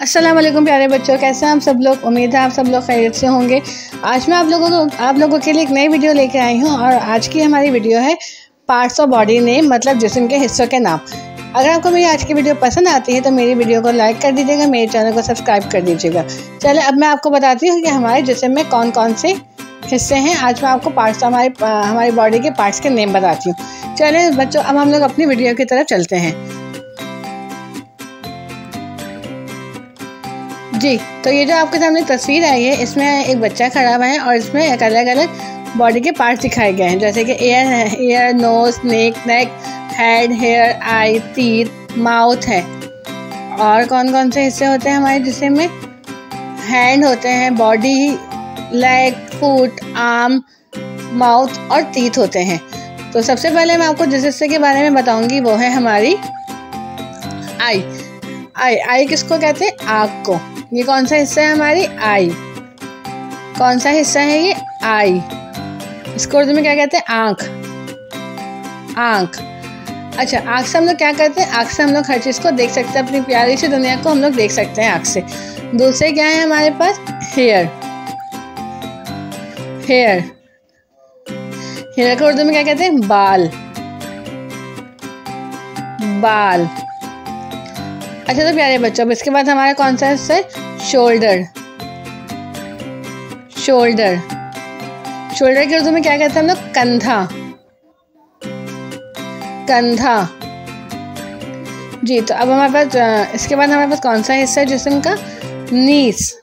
अस्सलाम वालेकुम प्यारे बच्चों, कैसे हैं आप सब लोग। उम्मीद है आप सब लोग खैरियत से होंगे। आज मैं आप लोगों के लिए एक नई वीडियो लेकर आई हूं और आज की हमारी वीडियो है पार्ट्स ऑफ बॉडी नेम, मतलब जिस्म के हिस्सों के नाम। अगर आपको मेरी आज की वीडियो पसंद आती है तो मेरी वीडियो को लाइक कर दीजिएगा, मेरे चैनल को सब्सक्राइब कर दीजिएगा। चलिए अब मैं आपको बताती हूँ कि हमारे जिस्म में कौन कौन से हिस्से हैं। आज मैं आपको पार्ट्स हमारी बॉडी के पार्ट्स के नेम बताती हूँ। चलिए बच्चों, अब हम लोग अपनी वीडियो की तरफ चलते हैं जी। तो ये जो आपके सामने तस्वीर आई है, इसमें एक बच्चा खड़ा हुआ है और इसमें एक अलग अलग बॉडी के पार्ट्स दिखाए गए हैं, जैसे कि ईयर, नोज, नेक, हेड, हेयर, आई, टीथ, माउथ है। और कौन कौन से हिस्से होते हैं हमारे जिस्म में? हैंड होते हैं, body, leg, foot, arm, mouth और टीथ होते हैं। तो सबसे पहले मैं आपको जिस हिस्से के बारे में बताऊंगी वो है हमारी आई किसको कहते हैं? आँख को। ये कौन सा हिस्सा है हमारी? आई। कौन सा हिस्सा है ये? आई। इसको उर्दू में क्या कहते हैं? आँख। अच्छा, आँख से हम लोग क्या करते हैं? आँख से हम लोग हर चीज़ को देख सकते हैं, अपनी प्यारी सी दुनिया को हम लोग देख सकते हैं आँख से। दूसरे क्या है हमारे पास? हेयर को उर्दू में क्या कहते हैं? बाल। अच्छा तो प्यारे बच्चों, अब इसके बाद हमारा कौन सा हिस्सा है? शोल्डर के उर्दू में क्या कहते हैं हम लोग? कंधा जी। तो अब हमारे पास इसके बाद हमारे पास कौन सा हिस्सा है जिस्म का? नीस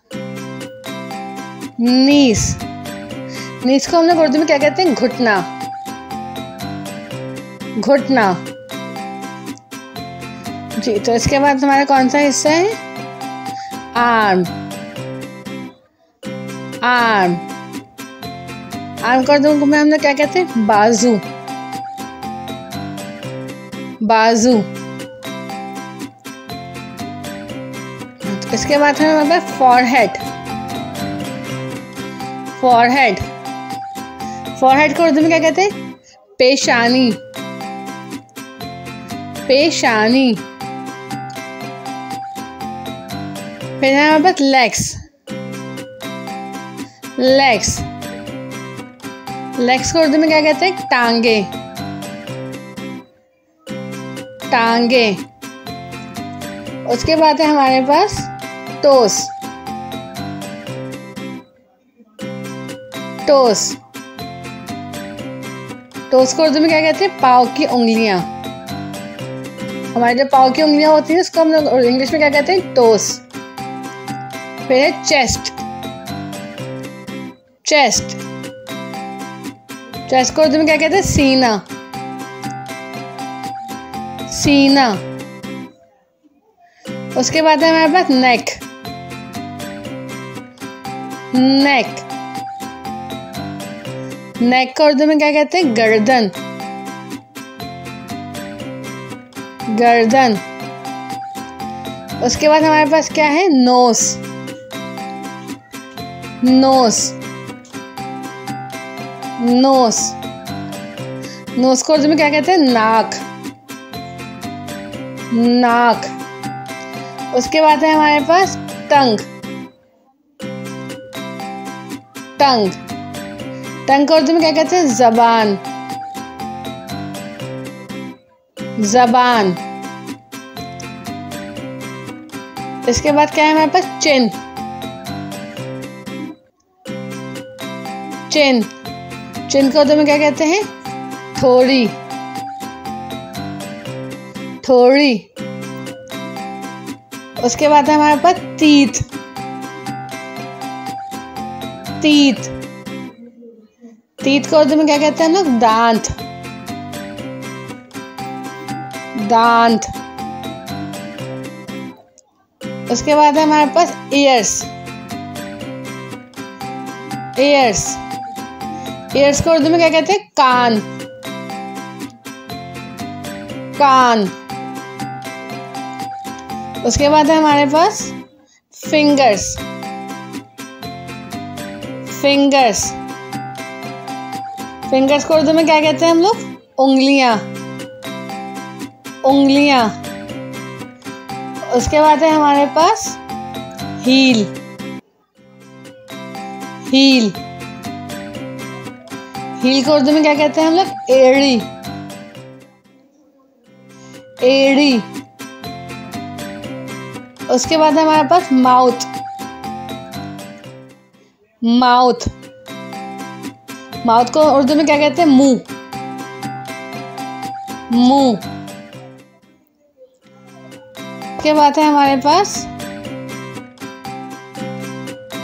को हम लोग उर्दू में क्या कहते हैं? घुटना जी। तो इसके बाद हमारा कौन सा हिस्सा है? आर्म को उर्दू में हम लोग क्या कहते हैं? बाजू। तो इसके बाद हमारे पास फॉरहेड को उर्दू में क्या कहते हैं? पेशानी। फिर है हमारे पास लेग्स को उर्दू में क्या कहते हैं? टांगे। उसके बाद है हमारे पास टोस। को उर्दू में क्या कहते हैं? पाँव की उंगलियां। हमारे जो पाँव की उंगलियां होती हैं उसको हम लोग इंग्लिश में क्या कहते हैं? टोस। फिर है चेस्ट को उर्दू में क्या कहते हैं? सीना। उसके बाद है हमारे पास नेक को उर्दू में क्या कहते हैं? गर्दन। उसके बाद हमारे पास क्या है? नोस को उर्दू में क्या कहते हैं? नाक। उसके बाद है हमारे पास टंग को उर्दू में क्या कहते हैं? जबान। इसके बाद क्या है हमारे पास? चिन को उर्दू में क्या कहते हैं? थोड़ी। उसके बाद है हमारे पास टीथ को उर्दू में क्या कहते हैं हम लोग? दांत। उसके बाद है हमारे पास ईयर्स को उर्दू में क्या कहते हैं? कान। उसके बाद है हमारे पास फिंगर्स को उर्दू में क्या कहते हैं हम लोग? उंगलियां। उसके बाद है हमारे पास हील, हील, हील को उर्दू में क्या कहते हैं हम लोग? एड़ी, एड़ी। उसके बाद है हमारे पास माउथ, माउथ, माउथ को उर्दू में क्या कहते हैं? मुंह, मुंह। उसके बाद है हमारे पास